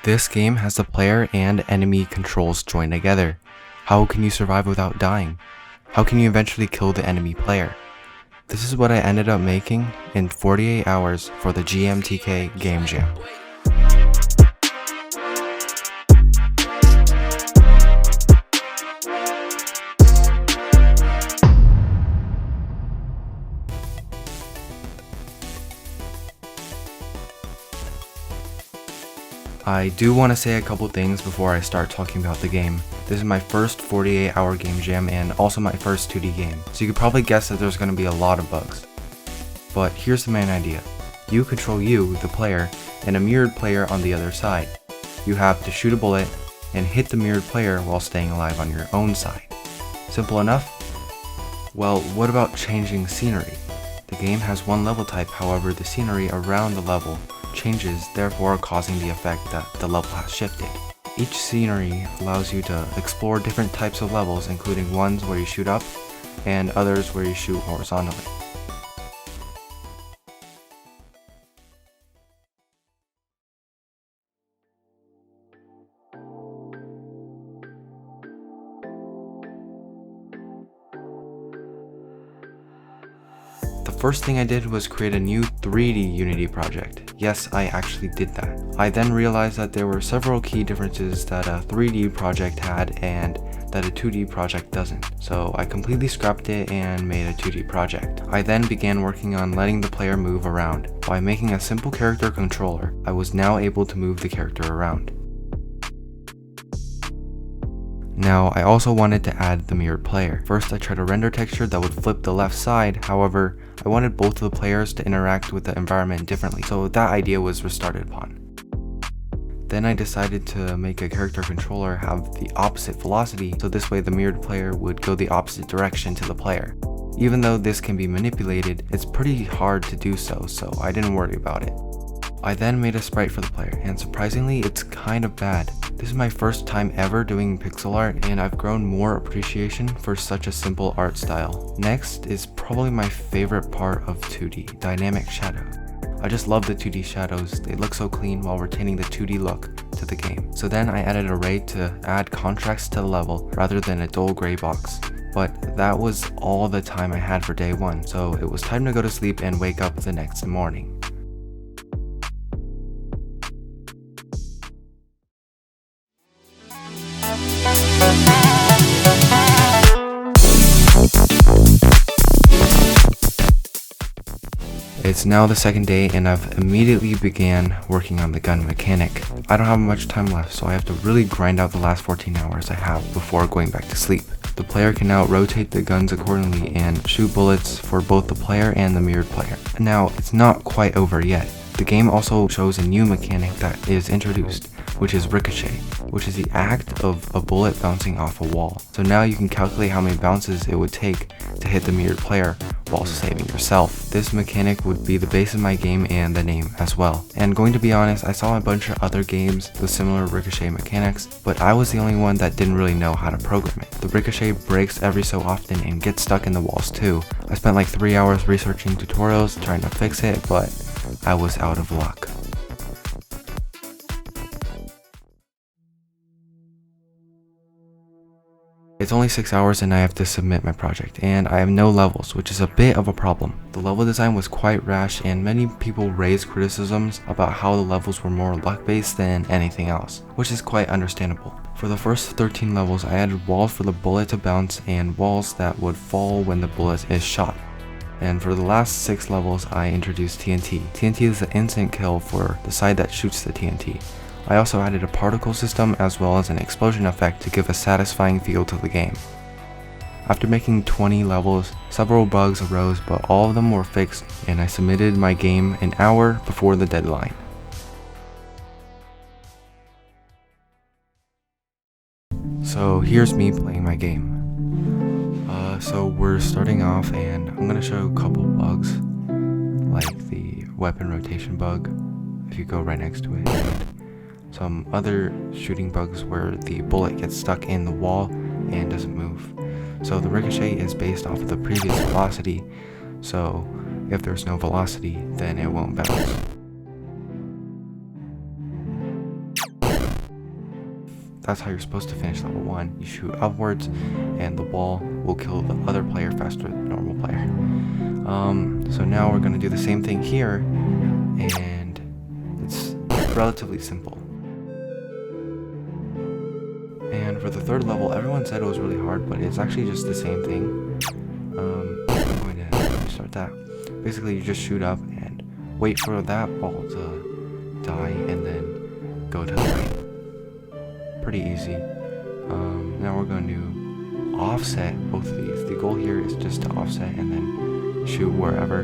This game has the player and enemy controls joined together. How can you survive without dying? How can you eventually kill the enemy player? This is what I ended up making in 48 hours for the GMTK Game Jam. I do want to say a couple things before I start talking about the game. This is my first 48-hour game jam and also my first 2D game, so you could probably guess that there's going to be a lot of bugs. But here's the main idea. You control you, the player, and a mirrored player on the other side. You have to shoot a bullet and hit the mirrored player while staying alive on your own side. Simple enough? Well, what about changing scenery? The game has one level type, however the scenery around the level changes, therefore causing the effect that the level has shifted. Each scenery allows you to explore different types of levels, including ones where you shoot up and others where you shoot horizontally. The first thing I did was create a new 3D Unity project. Yes, I actually did that. I then realized that there were several key differences that a 3D project had and that a 2D project doesn't. So I completely scrapped it and made a 2D project. I then began working on letting the player move around. By making a simple character controller, I was now able to move the character around. Now, I also wanted to add the mirrored player. First, I tried a render texture that would flip the left side, however, I wanted both of the players to interact with the environment differently, so that idea was restarted upon. Then I decided to make a character controller have the opposite velocity, so this way the mirrored player would go the opposite direction to the player. Even though this can be manipulated, it's pretty hard to do so I didn't worry about it. I then made a sprite for the player, and surprisingly, it's kind of bad. This is my first time ever doing pixel art, and I've grown more appreciation for such a simple art style. Next is probably my favorite part of 2D, dynamic shadow. I just love the 2D shadows, they look so clean while retaining the 2D look to the game. So then I added a ray to add contrast to the level rather than a dull gray box. But that was all the time I had for day one, so it was time to go to sleep and wake up the next morning. It's now the second day and I've immediately began working on the gun mechanic. I don't have much time left, so I have to really grind out the last 14 hours I have before going back to sleep. The player can now rotate the guns accordingly and shoot bullets for both the player and the mirrored player. Now, it's not quite over yet. The game also shows a new mechanic that is introduced, which is ricochet, which is the act of a bullet bouncing off a wall. So now you can calculate how many bounces it would take to hit the mirrored player while saving yourself. This mechanic would be the base of my game and the name as well. And going to be honest, I saw a bunch of other games with similar ricochet mechanics, but I was the only one that didn't really know how to program it. The ricochet breaks every so often and gets stuck in the walls too. I spent like 3 hours researching tutorials trying to fix it, but I was out of luck. It's only 6 hours and I have to submit my project, and I have no levels, which is a bit of a problem. The level design was quite rash and many people raised criticisms about how the levels were more luck-based than anything else, which is quite understandable. For the first 13 levels, I added walls for the bullet to bounce and walls that would fall when the bullet is shot. And for the last 6 levels, I introduced TNT. TNT is the instant kill for the side that shoots the TNT. I also added a particle system as well as an explosion effect to give a satisfying feel to the game. After making 20 levels, several bugs arose, but all of them were fixed, and I submitted my game an hour before the deadline. So here's me playing my game. So we're starting off and I'm gonna show a couple bugs, like the weapon rotation bug, if you go right next to it, and some other shooting bugs where the bullet gets stuck in the wall and doesn't move. So the ricochet is based off of the previous velocity, so if there's no velocity, then it won't bounce. that's how you're supposed to finish level 1. You shoot upwards, and the ball will kill the other player faster than the normal player. So now we're going to do the same thing here, and it's relatively simple. And for the third level, everyone said it was really hard, but it's actually just the same thing. I'm going to restart that. Basically, you just shoot up and wait for that ball to die, and then go to the right. Pretty easy. Now we're going to offset both of these. The goal here is just to offset and then shoot wherever.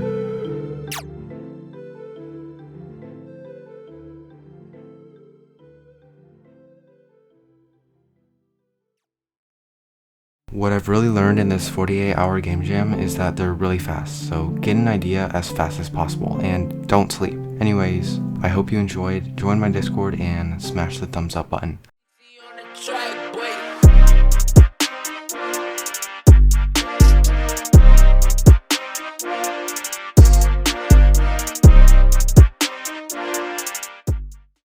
What I've really learned in this 48-hour game jam is that they're really fast, so get an idea as fast as possible and don't sleep. Anyways, I hope you enjoyed. Join my Discord and smash the thumbs up button.